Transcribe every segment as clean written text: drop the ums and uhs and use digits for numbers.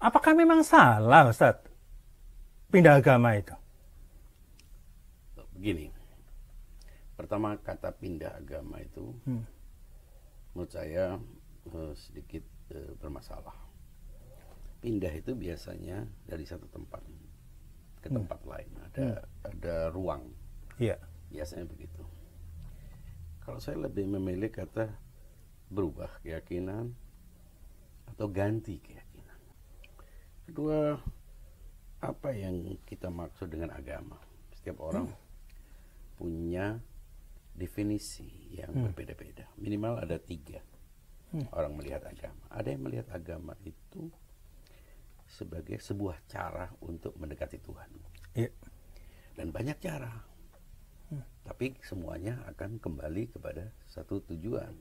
Apakah memang salah, Ustaz, pindah agama itu? Begini, pertama kata pindah agama itu menurut saya sedikit bermasalah. Pindah itu biasanya dari satu tempat ke tempat lain, ada ruang. Iya. Biasanya begitu. Kalau saya lebih memilih kata berubah keyakinan atau ganti keyakinan. Kedua, apa yang kita maksud dengan agama? Setiap orang punya definisi yang berbeda-beda. Minimal ada 3 orang melihat agama. Ada yang melihat agama itu sebagai sebuah cara untuk mendekati Tuhan. Iya. Dan banyak cara. Tapi semuanya akan kembali kepada satu tujuan.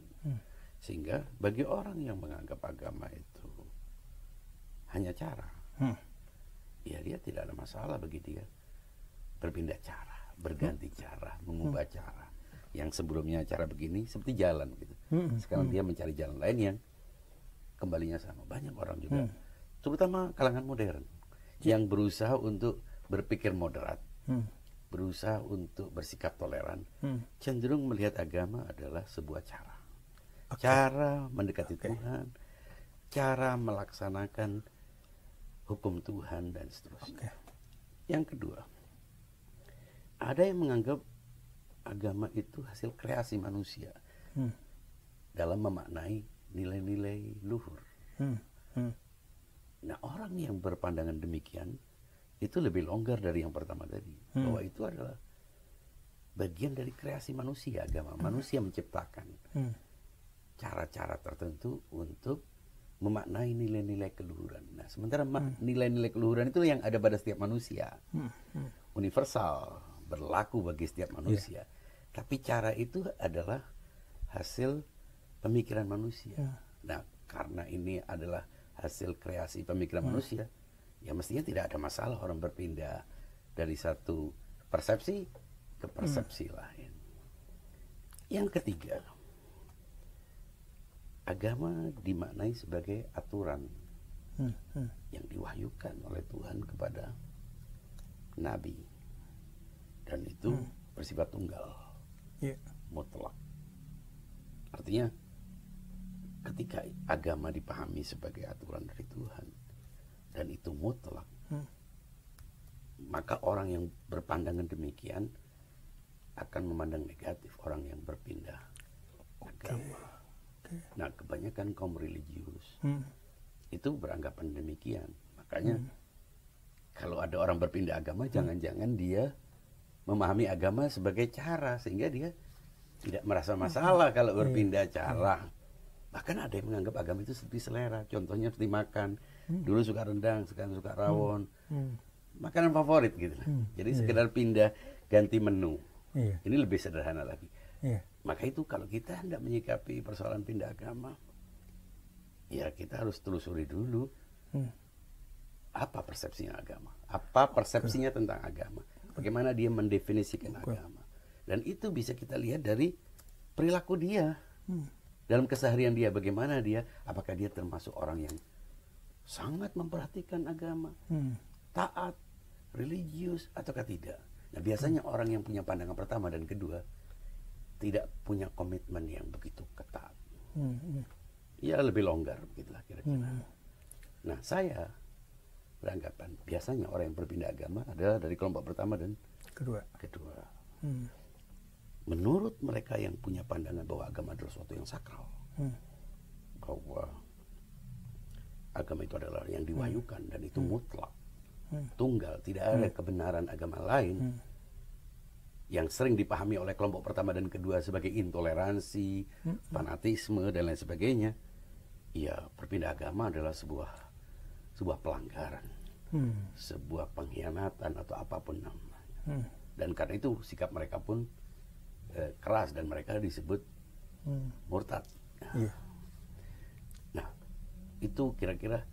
Sehingga bagi orang yang menganggap agama itu hanya cara, ya dia tidak ada masalah bagi dia berpindah cara, berganti cara, mengubah cara. Yang sebelumnya cara begini seperti jalan gitu. Sekarang dia mencari jalan lain yang kembalinya sama. Banyak orang juga, terutama kalangan modern, yang berusaha untuk berpikir moderat, berusaha untuk bersikap toleran, cenderung melihat agama adalah sebuah cara. Cara mendekati Tuhan, cara melaksanakan hukum Tuhan, dan seterusnya. Yang kedua, ada yang menganggap agama itu hasil kreasi manusia dalam memaknai nilai-nilai luhur. Nah, orang yang berpandangan demikian itu lebih longgar dari yang pertama tadi, bahwa itu adalah bagian dari kreasi manusia. Agama manusia menciptakan cara-cara tertentu untuk memaknai nilai-nilai keluhuran. Nah, sementara nilai-nilai keluhuran itu yang ada pada setiap manusia, universal, berlaku bagi setiap manusia. Tapi cara itu adalah hasil pemikiran manusia. Nah, karena ini adalah hasil kreasi pemikiran manusia, ya mestinya tidak ada masalah orang berpindah dari satu persepsi ke persepsi lain. Yang ketiga, agama dimaknai sebagai aturan yang diwahyukan oleh Tuhan kepada Nabi, dan itu bersifat tunggal, mutlak. Artinya ketika agama dipahami sebagai aturan dari Tuhan dan itu mutlak, maka orang yang berpandangan demikian akan memandang negatif orang yang berpindah agama. Nah, kebanyakan kaum religius itu beranggapan demikian. Makanya kalau ada orang berpindah agama, jangan-jangan dia memahami agama sebagai cara, sehingga dia tidak merasa masalah kalau berpindah cara. Bahkan ada yang menganggap agama itu seperti selera. Contohnya seperti makan. Dulu suka rendang, sekarang suka rawon. Makanan favorit gitu. Jadi sekedar pindah, ganti menu. Ini lebih sederhana lagi. Maka itu kalau kita hendak menyikapi persoalan pindah agama, ya kita harus telusuri dulu apa persepsinya agama, apa persepsinya tentang agama, bagaimana dia mendefinisikan agama. Dan itu bisa kita lihat dari perilaku dia dalam keseharian dia, bagaimana dia, apakah dia termasuk orang yang sangat memperhatikan agama, taat, religius, ataukah tidak. Nah, biasanya orang yang punya pandangan pertama dan kedua tidak punya komitmen yang begitu ketat. Ya lebih longgar begitulah kira-kira. Nah, saya beranggapan biasanya orang yang berpindah agama adalah dari kelompok pertama dan kedua. Menurut mereka yang punya pandangan bahwa agama adalah sesuatu yang sakral, bahwa agama itu adalah yang diwahyukan dan itu mutlak, tunggal, tidak ada kebenaran agama lain, yang sering dipahami oleh kelompok pertama dan kedua sebagai intoleransi, fanatisme, dan lain sebagainya. Ya, berpindah agama adalah sebuah pelanggaran, sebuah pengkhianatan atau apapun namanya. Dan karena itu sikap mereka pun keras dan mereka disebut murtad. Nah, itu kira-kira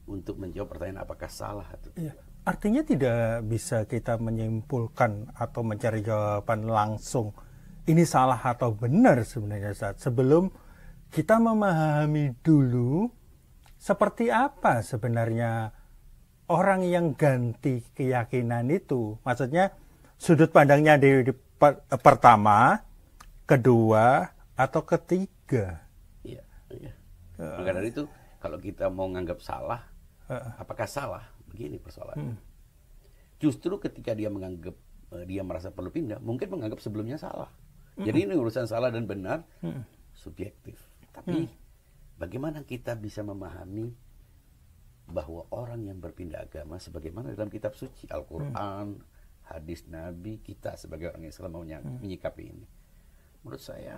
untuk menjawab pertanyaan apakah salah atau tidak. Artinya tidak bisa kita menyimpulkan atau mencari jawaban langsung ini salah atau benar sebenarnya, Ustaz, sebelum kita memahami dulu seperti apa sebenarnya orang yang ganti keyakinan itu? Maksudnya sudut pandangnya di pertama, kedua, atau ketiga? Iya, iya. Maka dari itu, kalau kita mau nganggap salah, apakah salah? Begini persoalannya. Justru ketika dia menganggap, dia merasa perlu pindah, mungkin menganggap sebelumnya salah. Jadi ini urusan salah dan benar, subjektif. Tapi bagaimana kita bisa memahami bahwa orang yang berpindah agama, sebagaimana dalam kitab suci, Al-Quran, hadis Nabi, kita sebagai orang Islam mau menyikapi ini. Menurut saya,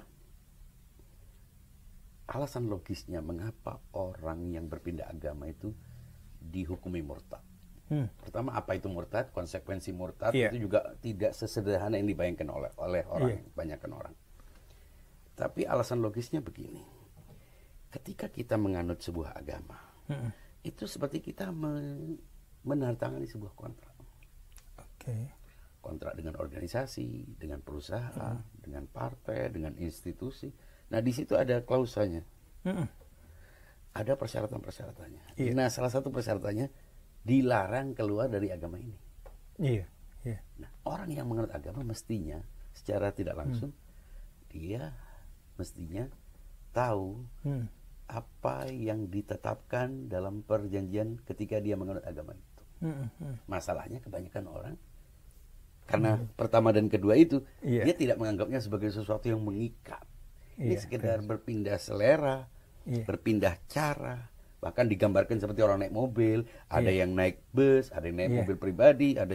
alasan logisnya mengapa orang yang berpindah agama itu dihukumi murtad. Pertama, apa itu murtad? Konsekuensi murtad itu juga tidak sesederhana yang dibayangkan oleh orang, banyakkan orang. Tapi alasan logisnya begini. Ketika kita menganut sebuah agama, itu seperti kita menandatangani sebuah kontrak. Kontrak dengan organisasi, dengan perusahaan, dengan partai, dengan institusi. Nah, di situ ada klausanya. Ada persyaratan-persyaratannya. Nah, salah satu persyaratannya dilarang keluar dari agama ini. Nah, orang yang menganut agama mestinya secara tidak langsung dia mestinya tahu apa yang ditetapkan dalam perjanjian ketika dia menganut agama itu. Masalahnya kebanyakan orang karena pertama dan kedua itu dia tidak menganggapnya sebagai sesuatu yang mengikat. Ini sekedar berpindah selera, berpindah cara. Bahkan digambarkan seperti orang naik mobil, ada yang naik bus, ada yang naik mobil pribadi, ada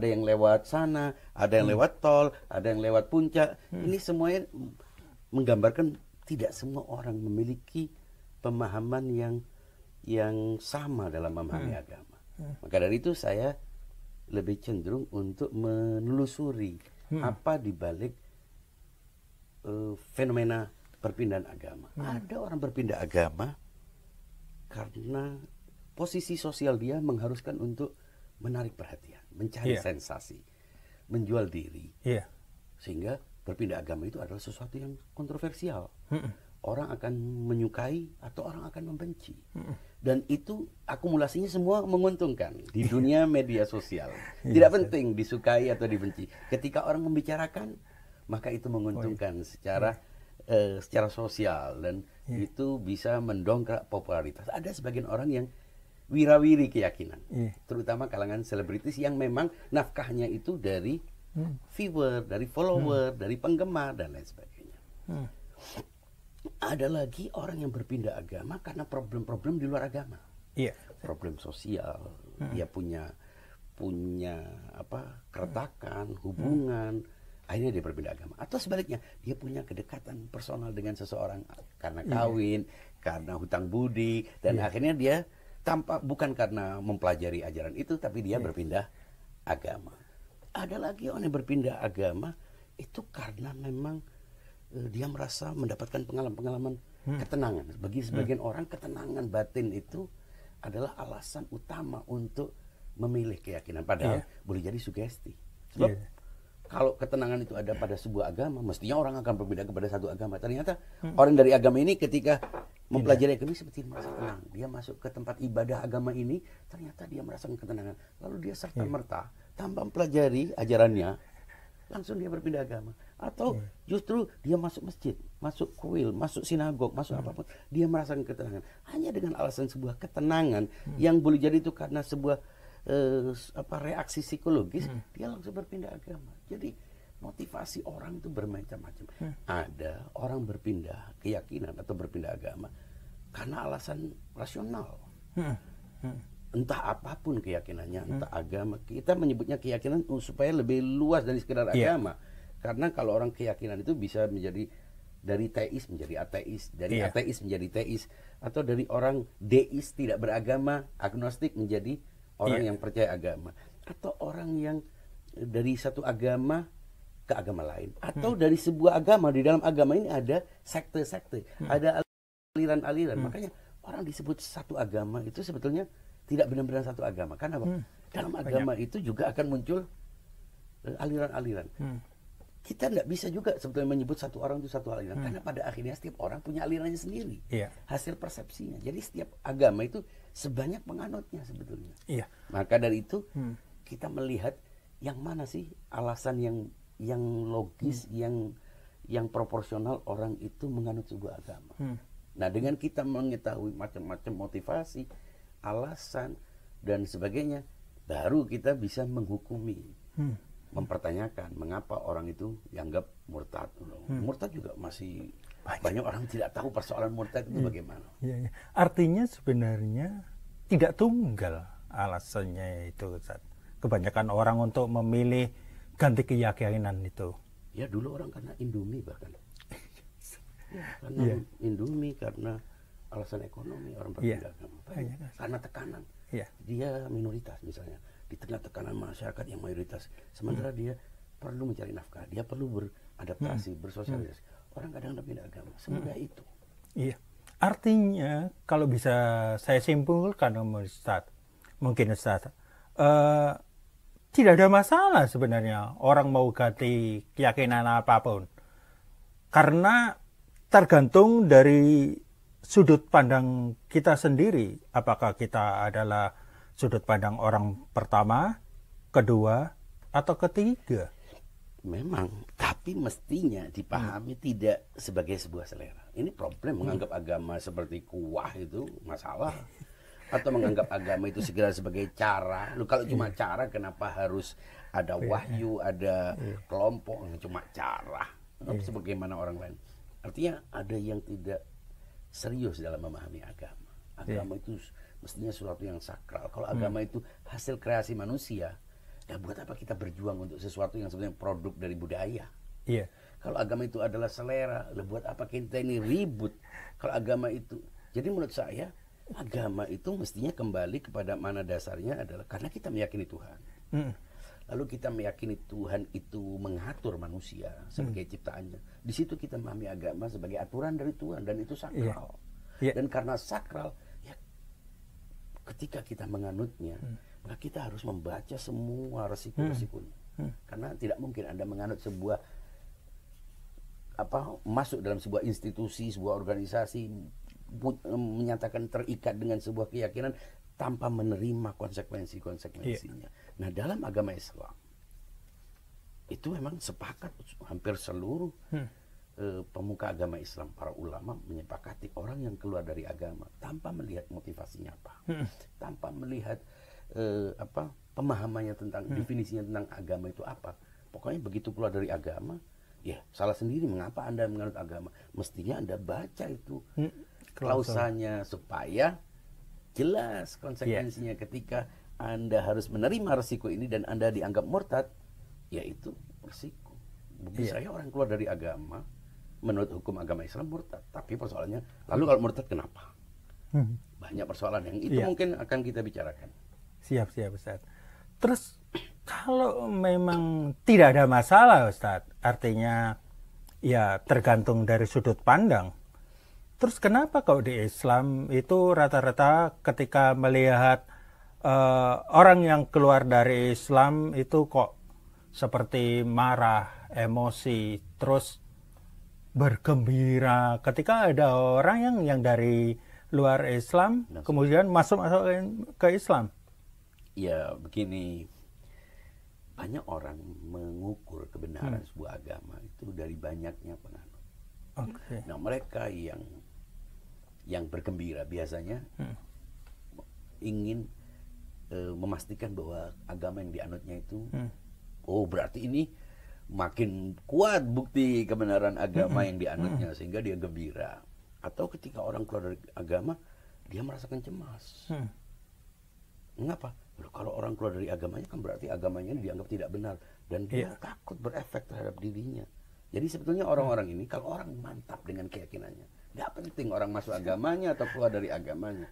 yang lewat sana, ada yang lewat tol, ada yang lewat puncak. Ini semuanya menggambarkan tidak semua orang memiliki pemahaman yang sama dalam memahami agama. Maka dari itu saya lebih cenderung untuk menelusuri apa di balik fenomena perpindahan agama. Ada orang berpindah agama karena posisi sosial dia mengharuskan untuk menarik perhatian, mencari sensasi, menjual diri. Sehingga berpindah agama itu adalah sesuatu yang kontroversial. Orang akan menyukai atau orang akan membenci. Dan itu akumulasinya semua menguntungkan di dunia media sosial. Tidak penting disukai atau dibenci. Ketika orang membicarakan, maka itu menguntungkan secara sosial dan itu bisa mendongkrak popularitas. Ada sebagian orang yang wirawiri keyakinan, terutama kalangan selebritis yang memang nafkahnya itu dari viewer, dari follower, dari penggemar dan lain sebagainya. Ada lagi orang yang berpindah agama karena problem-problem di luar agama, problem sosial, dia punya keretakan, hubungan. Akhirnya dia berpindah agama. Atau sebaliknya, dia punya kedekatan personal dengan seseorang karena kawin, karena hutang budi, dan akhirnya dia bukan karena mempelajari ajaran itu, tapi dia berpindah agama. Ada lagi orang yang berpindah agama itu karena memang dia merasa mendapatkan pengalaman-pengalaman ketenangan. Bagi sebagian orang, ketenangan batin itu adalah alasan utama untuk memilih keyakinan. Padahal boleh jadi sugesti. Sebab kalau ketenangan itu ada pada sebuah agama, mestinya orang akan berpindah kepada satu agama. Ternyata orang dari agama ini ketika mempelajari agama ini seperti merasa tenang. Dia masuk ke tempat ibadah agama ini, ternyata dia merasakan ketenangan. Lalu dia serta-merta tanpa mempelajari ajarannya, langsung dia berpindah agama. Atau justru dia masuk masjid, masuk kuil, masuk sinagog, masuk apapun, dia merasakan ketenangan. Hanya dengan alasan sebuah ketenangan yang boleh jadi itu karena sebuah reaksi psikologis, dia langsung berpindah agama. Jadi motivasi orang itu bermacam-macam. Ada orang berpindah keyakinan atau berpindah agama karena alasan rasional. Entah apapun keyakinannya, entah agama. Kita menyebutnya keyakinan supaya lebih luas dari sekedar agama. Karena kalau orang keyakinan itu bisa menjadi dari teis menjadi ateis, dari ateis menjadi teis, atau dari orang deis tidak beragama, agnostik menjadi orang yang percaya agama, atau orang yang dari satu agama ke agama lain, atau dari sebuah agama, di dalam agama ini ada sekte-sekte, ada aliran-aliran. Makanya orang disebut satu agama itu sebetulnya tidak benar-benar satu agama. Karena dalam agama itu juga akan muncul aliran-aliran. kita nggak bisa juga sebetulnya menyebut satu orang itu satu aliran, karena pada akhirnya setiap orang punya alirannya sendiri, hasil persepsinya. Jadi setiap agama itu sebanyak penganutnya sebetulnya. Maka dari itu kita melihat yang mana sih alasan yang logis, yang proporsional orang itu menganut sebuah agama. Nah, dengan kita mengetahui macam-macam motivasi, alasan dan sebagainya, baru kita bisa menghukumi, mempertanyakan mengapa orang itu dianggap murtad. Murtad juga masih banyak orang tidak tahu persoalan murtad itu bagaimana. Artinya sebenarnya tidak tunggal alasannya itu, Ustaz. Kebanyakan orang untuk memilih ganti keyakinan itu. Ya, dulu orang karena Indomie bahkan. Karena Indomie, karena alasan ekonomi orang berpindah agama. Karena tekanan. Dia minoritas misalnya, di tengah tekanan masyarakat yang mayoritas, sementara dia perlu mencari nafkah, dia perlu beradaptasi, bersosialisasi. Orang kadang pindah agama, semudah itu. Artinya kalau bisa saya simpulkan, Ustaz, mungkin Ustaz, tidak ada masalah sebenarnya orang mau ganti keyakinan apapun, karena tergantung dari sudut pandang kita sendiri, apakah kita adalah sudut pandang orang pertama, kedua, atau ketiga. Memang, tapi mestinya dipahami tidak sebagai sebuah selera. Ini problem menganggap agama seperti kuah itu masalah, atau menganggap agama itu segera sebagai cara. Lu kalau cuma cara, kenapa harus ada wahyu, ada kelompok yang cuma cara? Sebagaimana orang lain. Artinya ada yang tidak serius dalam memahami agama. Agama itu mestinya sesuatu yang sakral. Kalau agama itu hasil kreasi manusia, ya buat apa kita berjuang untuk sesuatu yang sebenarnya produk dari budaya? Kalau agama itu adalah selera, buat apa kita ini ribut? Kalau agama itu, jadi menurut saya agama itu mestinya kembali kepada mana dasarnya adalah karena kita meyakini Tuhan. Lalu kita meyakini Tuhan itu mengatur manusia sebagai ciptaannya. Di situ kita memahami agama sebagai aturan dari Tuhan, dan itu sakral. Dan karena sakral, ya, ketika kita menganutnya, maka kita harus membaca semua resiko-resikonya. Karena tidak mungkin Anda menganut sebuah masuk dalam sebuah institusi, sebuah organisasi, menyatakan terikat dengan sebuah keyakinan tanpa menerima konsekuensinya. Nah, dalam agama Islam itu memang sepakat, hampir seluruh pemuka agama Islam, para ulama menyepakati orang yang keluar dari agama tanpa melihat motivasinya apa, tanpa melihat pemahamannya tentang definisinya tentang agama itu apa. Pokoknya begitu keluar dari agama, ya salah sendiri mengapa Anda menganut agama. Mestinya Anda baca itu klausanya supaya jelas konsekuensinya. Ketika Anda harus menerima resiko ini dan Anda dianggap murtad, ya itu resiko. Bagi saya orang keluar dari agama menurut hukum agama Islam murtad. Tapi persoalannya, lalu kalau murtad kenapa? Banyak persoalan yang itu mungkin akan kita bicarakan. Siap Ustaz. Terus kalau memang tidak ada masalah Ustaz, artinya ya tergantung dari sudut pandang. Terus kenapa kalau di Islam itu rata-rata ketika melihat orang yang keluar dari Islam itu kok seperti marah, emosi, terus bergembira ketika ada orang yang dari luar Islam kemudian masuk ke Islam? Ya begini, banyak orang mengukur kebenaran sebuah agama itu dari banyaknya penganut. Nah, mereka yang bergembira biasanya ingin memastikan bahwa agama yang dianutnya itu berarti ini makin kuat bukti kebenaran agama yang dianutnya, sehingga dia gembira. Atau ketika orang keluar dari agama, dia merasakan cemas. Mengapa? Kalau orang keluar dari agamanya kan berarti agamanya dianggap tidak benar, dan dia takut berefek terhadap dirinya. Jadi sebetulnya orang-orang ini, kalau orang mantap dengan keyakinannya, nggak penting orang masuk agamanya atau keluar dari agamanya.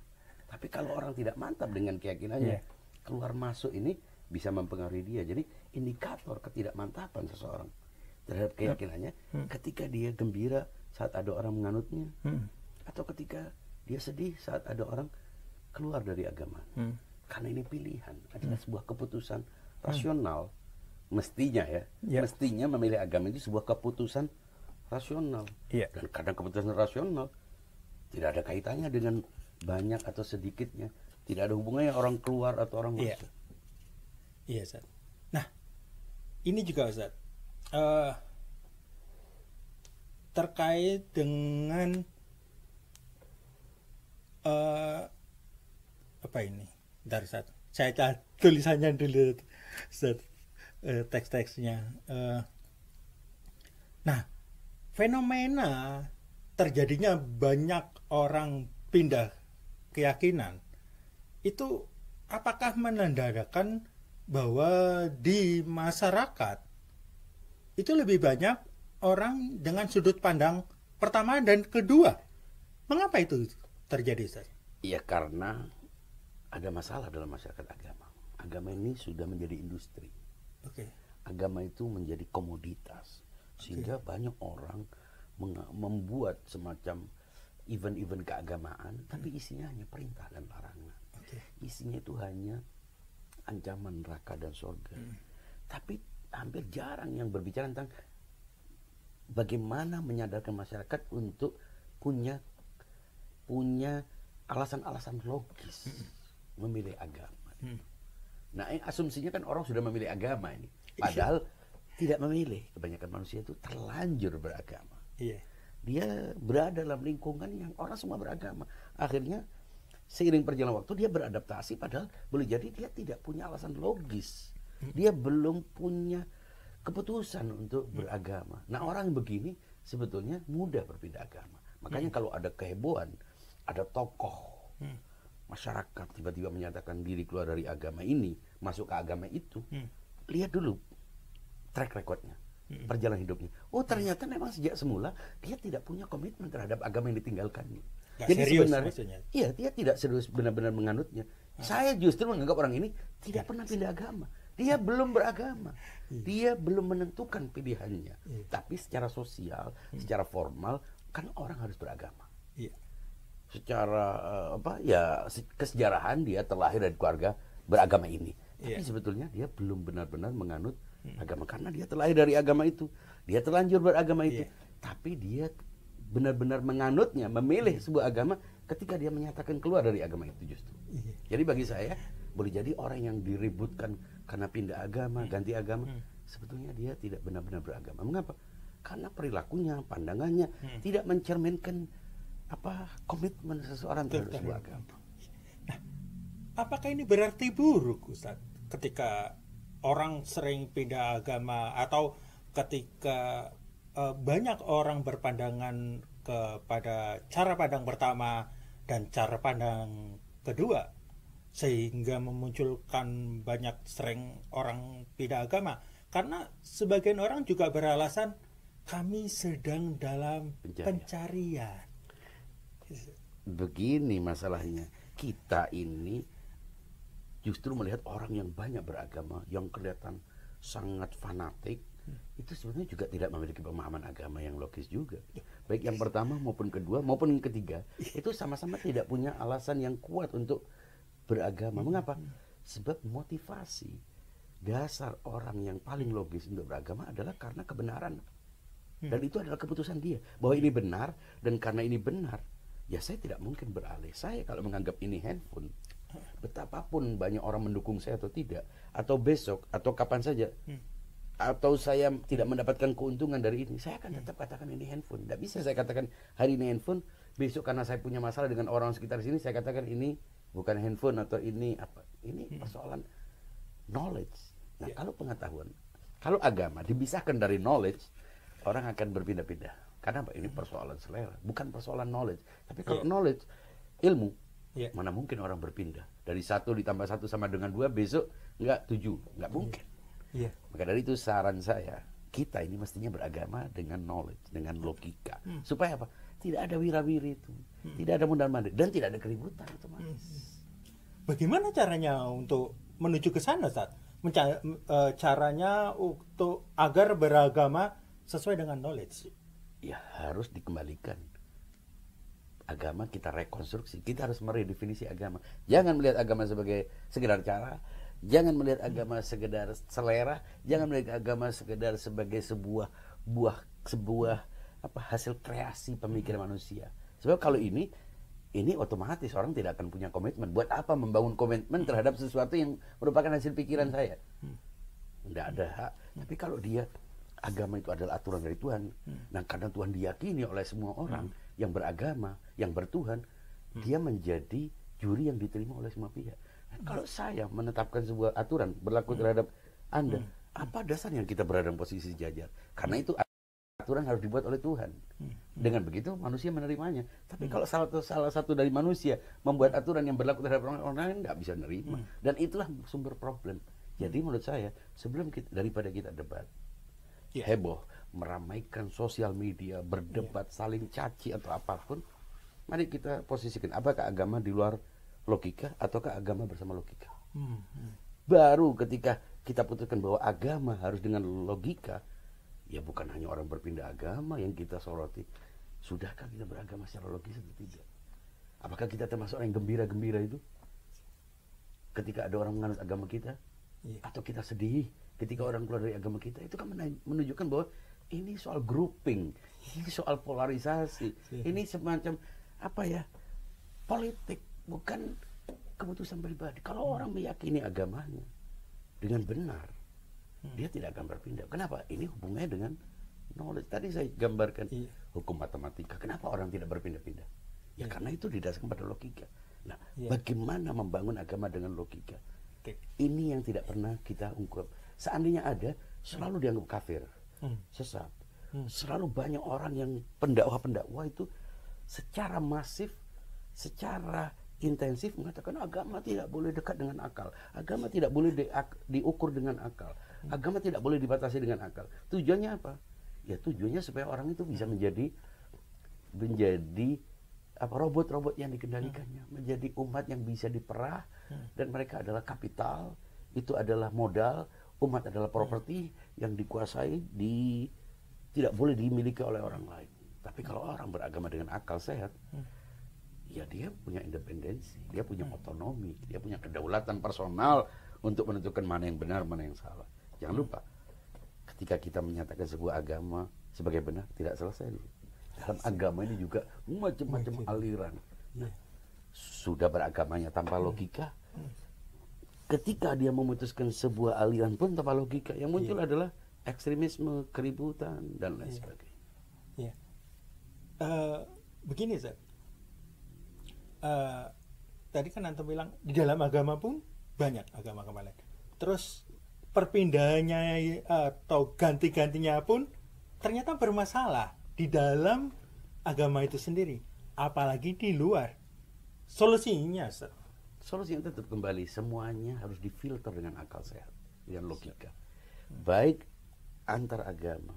Tapi kalau orang tidak mantap dengan keyakinannya, keluar masuk ini bisa mempengaruhi dia. Jadi indikator ketidakmantapan seseorang terhadap keyakinannya ketika dia gembira saat ada orang menganutnya, atau ketika dia sedih saat ada orang keluar dari agama. Karena ini pilihan, adalah sebuah keputusan rasional mestinya Ya. mestinya memilih agama itu sebuah keputusan rasional. Iya. Dan kadang keputusan rasional tidak ada kaitannya dengan banyak atau sedikitnya, tidak ada hubungannya orang keluar atau orang Iya. masuk. Iya, Ustaz. Nah, ini juga Ustaz, terkait dengan apa ini? Bentar, Ustaz. Saya catat tulisannya dulu, Ustaz. Teks-teksnya. Nah, fenomena terjadinya banyak orang pindah keyakinan itu apakah menandakan bahwa di masyarakat itu lebih banyak orang dengan sudut pandang pertama dan kedua? Mengapa itu terjadi, Ustaz? Iya, karena ada masalah dalam masyarakat agama. Agama ini sudah menjadi industri. Oke. Agama itu menjadi komoditas. Sehingga banyak orang membuat semacam event-event keagamaan, tapi isinya hanya perintah dan larangan. Isinya itu hanya ancaman neraka dan surga. Tapi hampir jarang yang berbicara tentang bagaimana menyadarkan masyarakat untuk punya alasan-alasan logis memilih agama. Nah, asumsinya kan orang sudah memilih agama ini, padahal tidak memilih. Kebanyakan manusia itu terlanjur beragama. Iya. Dia berada dalam lingkungan yang orang semua beragama. Akhirnya seiring perjalanan waktu dia beradaptasi, padahal boleh jadi dia tidak punya alasan logis. Dia belum punya keputusan untuk beragama. Nah, orang begini sebetulnya mudah berpindah agama. Makanya kalau ada kehebohan, ada tokoh masyarakat tiba-tiba menyatakan diri keluar dari agama ini, masuk ke agama itu, lihat dulu track recordnya, perjalanan hidupnya. Oh, ternyata memang sejak semula dia tidak punya komitmen terhadap agama yang ditinggalkannya. Gak Jadi serius sebenarnya, maksudnya. iya, dia tidak serius benar-benar menganutnya. Saya justru menganggap orang ini tidak pernah pindah agama. Dia belum beragama. Dia belum menentukan pilihannya. Tapi secara sosial, secara formal, kan orang harus beragama. Iya. Secara kesejarahan dia terlahir dari keluarga beragama ini. Tapi sebetulnya dia belum benar-benar menganut agama karena dia terlahir dari agama itu. Dia terlanjur beragama itu. Tapi dia benar-benar menganutnya, memilih sebuah agama ketika dia menyatakan keluar dari agama itu justru. Jadi bagi saya, boleh jadi orang yang diributkan karena pindah agama, ganti agama, sebetulnya dia tidak benar-benar beragama. Mengapa? Karena perilakunya, pandangannya tidak mencerminkan komitmen seseorang terhadap sebuah agama. Nah, apakah ini berarti buruk, Ustaz? Ketika orang sering pindah agama atau ketika banyak orang berpandangan kepada cara pandang pertama dan cara pandang kedua, sehingga memunculkan banyak sering orang pindah agama. Karena sebagian orang juga beralasan kami sedang dalam pencarian. Begini masalahnya, kita ini justru melihat orang yang banyak beragama, yang kelihatan sangat fanatik, itu sebenarnya juga tidak memiliki pemahaman agama yang logis juga. Baik yang pertama maupun kedua maupun yang ketiga, itu sama-sama tidak punya alasan yang kuat untuk beragama. Mengapa? Sebab motivasi dasar orang yang paling logis untuk beragama adalah karena kebenaran. Dan itu adalah keputusan dia bahwa ini benar, dan karena ini benar, ya saya tidak mungkin beralih. Saya kalau menganggap ini handphone, betapapun banyak orang mendukung saya atau tidak, atau besok atau kapan saja, atau saya tidak mendapatkan keuntungan dari ini, saya akan tetap katakan ini handphone. Tidak bisa saya katakan hari ini handphone, besok karena saya punya masalah dengan orang sekitar sini, saya katakan ini bukan handphone atau ini apa. Ini persoalan knowledge. Nah, kalau pengetahuan, kalau agama dipisahkan dari knowledge, orang akan berpindah-pindah. Karena apa? Ini persoalan selera, bukan persoalan knowledge. Tapi kalau knowledge, ilmu, mana mungkin orang berpindah dari 1 ditambah 1 sama dengan 2, besok enggak 7, enggak mungkin. Maka dari itu saran saya, kita ini mestinya beragama dengan knowledge, dengan logika. Supaya apa? Tidak ada wira-wiri itu, tidak ada mundar-mandir, dan tidak ada keributan otomatis. Bagaimana caranya untuk menuju ke sana, Ustaz? Caranya untuk agar beragama sesuai dengan knowledge. Ya harus dikembalikan. Agama kita rekonstruksi, kita harus meredefinisi agama. Jangan melihat agama sebagai sekedar cara, Jangan melihat agama sekedar selera, jangan melihat agama sekedar sebagai sebuah hasil kreasi pemikiran manusia. Sebab kalau ini otomatis orang tidak akan punya komitmen. Buat apa membangun komitmen terhadap sesuatu yang merupakan hasil pikiran saya? Tidak ada hak. Tapi kalau dia agama itu adalah aturan dari Tuhan, nah karena Tuhan diyakini oleh semua orang yang beragama, yang bertuhan, dia menjadi juri yang diterima oleh semua pihak. Nah, kalau saya menetapkan sebuah aturan berlaku terhadap Anda, apa dasarnya kita berada dalam posisi sejajar? Karena itu aturan harus dibuat oleh Tuhan. Dengan begitu manusia menerimanya. Tapi kalau salah satu dari manusia membuat aturan yang berlaku terhadap orang lain, nggak bisa menerima. Dan itulah sumber problem. Jadi menurut saya, daripada kita debat, heboh, meramaikan sosial media, berdebat, saling caci atau apapun, mari kita posisikan, apakah agama di luar logika ataukah agama bersama logika? Baru ketika kita putuskan bahwa agama harus dengan logika, ya bukan hanya orang berpindah agama yang kita soroti. Sudahkah kita beragama secara logis atau tidak? Apakah kita termasuk orang yang gembira-gembira itu ketika ada orang menganut agama kita? Atau kita sedih ketika orang keluar dari agama kita? Itu kan menunjukkan bahwa ini soal grouping, ini soal polarisasi, ini semacam politik, bukan keputusan pribadi. Kalau orang meyakini agamanya dengan benar, dia tidak akan berpindah. Kenapa? Ini hubungannya dengan knowledge. Tadi saya gambarkan hukum matematika. Kenapa orang tidak berpindah-pindah? Ya karena itu didasarkan pada logika. Nah, bagaimana membangun agama dengan logika? Ini yang tidak pernah kita ungkap. Seandainya ada, selalu dianggap kafir, sesat. Selalu banyak orang yang pendakwah itu secara masif, secara intensif mengatakan agama tidak boleh dekat dengan akal, agama tidak boleh diukur dengan akal, agama tidak boleh dibatasi dengan akal. Tujuannya apa? Ya tujuannya supaya orang itu bisa menjadi robot-robot yang dikendalikannya, menjadi umat yang bisa diperah, dan mereka adalah kapital, itu adalah modal, umat adalah properti yang dikuasai, tidak boleh dimiliki oleh orang lain. Tapi kalau orang beragama dengan akal sehat, ya dia punya independensi, dia punya otonomi, dia punya kedaulatan personal untuk menentukan mana yang benar, mana yang salah. Jangan lupa, ketika kita menyatakan sebuah agama sebagai benar, tidak selesai. Dalam agama ini juga macam-macam aliran. Nah, sudah beragamanya tanpa logika, ketika dia memutuskan sebuah aliran pun tanpa logika, yang muncul adalah ekstremisme, keributan, dan lain sebagainya. Begini, Zat. Tadi kan Antum bilang di dalam agama pun banyak agama-agama lain. Terus perpindahannya atau ganti-gantinya pun ternyata bermasalah di dalam agama itu sendiri, apalagi di luar. Solusinya, Ustaz? Solusinya tetap kembali, semuanya harus difilter dengan akal sehat, dengan logika. Baik antar agama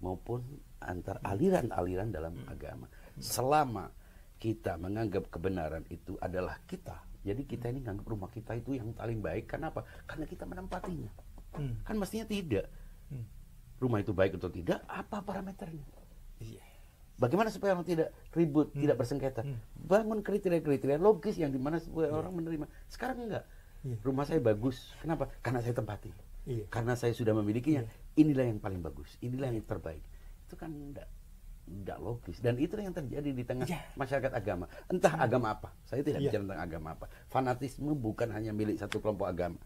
maupun antar aliran-aliran dalam agama. Selama kita menganggap kebenaran itu adalah kita, jadi kita ini menganggap rumah kita itu yang paling baik. Kenapa? Karena kita menempatinya. Kan mestinya tidak. Rumah itu baik atau tidak, apa parameternya? Bagaimana supaya orang tidak ribut, tidak bersengketa? Bangun kriteria-kriteria logis yang dimana orang menerima. Sekarang enggak. Rumah saya bagus. Kenapa? Karena saya tempati. Karena saya sudah memilikinya. Inilah yang paling bagus. Inilah yang terbaik. Itu kan tidak logis. Dan itu yang terjadi di tengah masyarakat agama. Entah agama apa. Saya tidak bicara tentang agama apa. Fanatisme bukan hanya milik satu kelompok agama.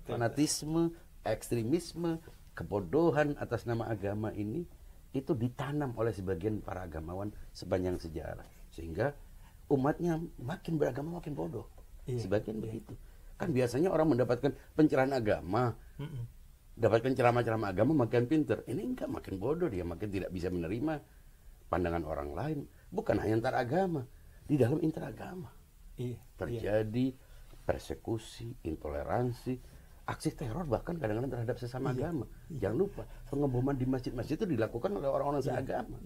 Fanatisme, ekstremisme, kebodohan atas nama agama ini, itu ditanam oleh sebagian para agamawan sepanjang sejarah, sehingga umatnya makin beragama makin bodoh. Sebagian begitu. Kan biasanya orang mendapatkan pencerahan agama, dapatkan ceramah-ceramah agama makin pinter. Ini enggak, makin bodoh dia, makin tidak bisa menerima pandangan orang lain. Bukan hanya antar agama, di dalam interagama terjadi persekusi, intoleransi, aksi teror bahkan kadang-kadang terhadap sesama agama. Jangan lupa, pengeboman di masjid-masjid itu dilakukan oleh orang-orang seagama.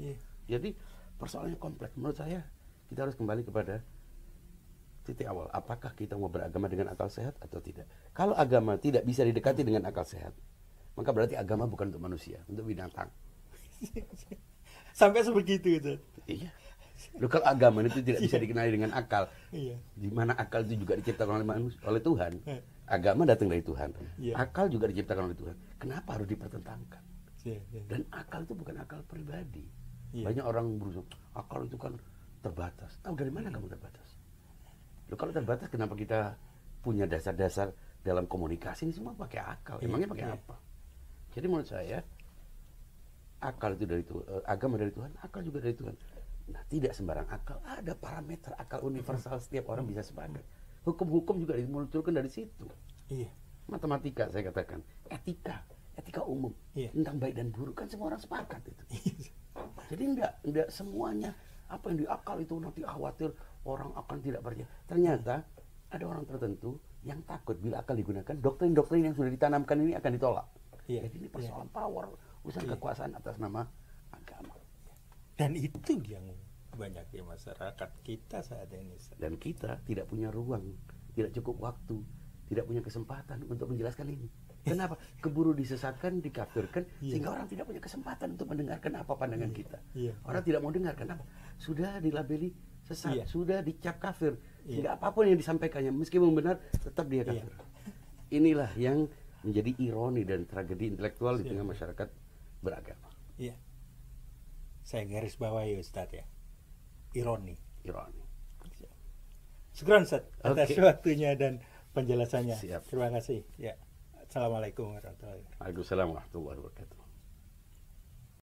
Jadi persoalannya kompleks. Menurut saya kita harus kembali kepada titik awal. Apakah kita mau beragama dengan akal sehat atau tidak? Kalau agama tidak bisa didekati dengan akal sehat, maka berarti agama bukan untuk manusia, untuk binatang. Sampai sebegitu itu. Iya. Loh, kalau agama itu tidak bisa dikenali dengan akal, di mana akal itu juga diciptakan oleh Tuhan. Agama datang dari Tuhan. Iya. Akal juga diciptakan oleh Tuhan. Kenapa harus dipertentangkan? Iya, iya. Dan akal itu bukan akal pribadi. Iya. Banyak orang berusaha, akal itu kan terbatas. Tahu dari mana kamu terbatas? Loh, kalau terbatas, kenapa kita punya dasar-dasar dalam komunikasi ini semua pakai akal? Iya, Emangnya pakai iya. apa? Jadi menurut saya, akal itu dari Tuhan, agama dari Tuhan, akal juga dari Tuhan. Nah, tidak sembarang akal. Ada parameter akal universal, setiap orang bisa sepakat. Hukum-hukum juga dimunculkan dari situ. Iya. Matematika saya katakan, etika umum, Iya. tentang baik dan buruk kan semua orang sepakat itu. Jadi enggak semuanya apa yang diakal itu nanti khawatir orang akan tidak percaya. Ternyata ada orang tertentu yang takut bila akal digunakan, doktrin-doktrin yang sudah ditanamkan ini akan ditolak. Iya. Jadi ini persoalan power, urusan Iya. kekuasaan atas nama agama. Dan itu yang banyak di masyarakat kita saat ini. Dan kita tidak punya ruang, tidak cukup waktu, tidak punya kesempatan untuk menjelaskan ini. Kenapa? Keburu disesatkan, dikafirkan, Iya. sehingga orang tidak punya kesempatan untuk mendengarkan apa pandangan kita. Iya. Orang tidak mau dengar, kenapa? Sudah dilabeli sesat, Iya. sudah dicap kafir, Iya. sehingga apapun yang disampaikannya, meskipun benar, tetap dia Iya. kafir. Inilah yang menjadi ironi dan tragedi intelektual di Iya. tengah masyarakat beragama. Iya. Saya garis bawahi Ustadz ya. Ironi. Ironi. Syukran Ustadz atas Oke. waktunya dan penjelasannya. Siap. Terima kasih. Ya. Assalamualaikum warahmatullahi wabarakatuh. Waalaikumsalam warahmatullahi wabarakatuh.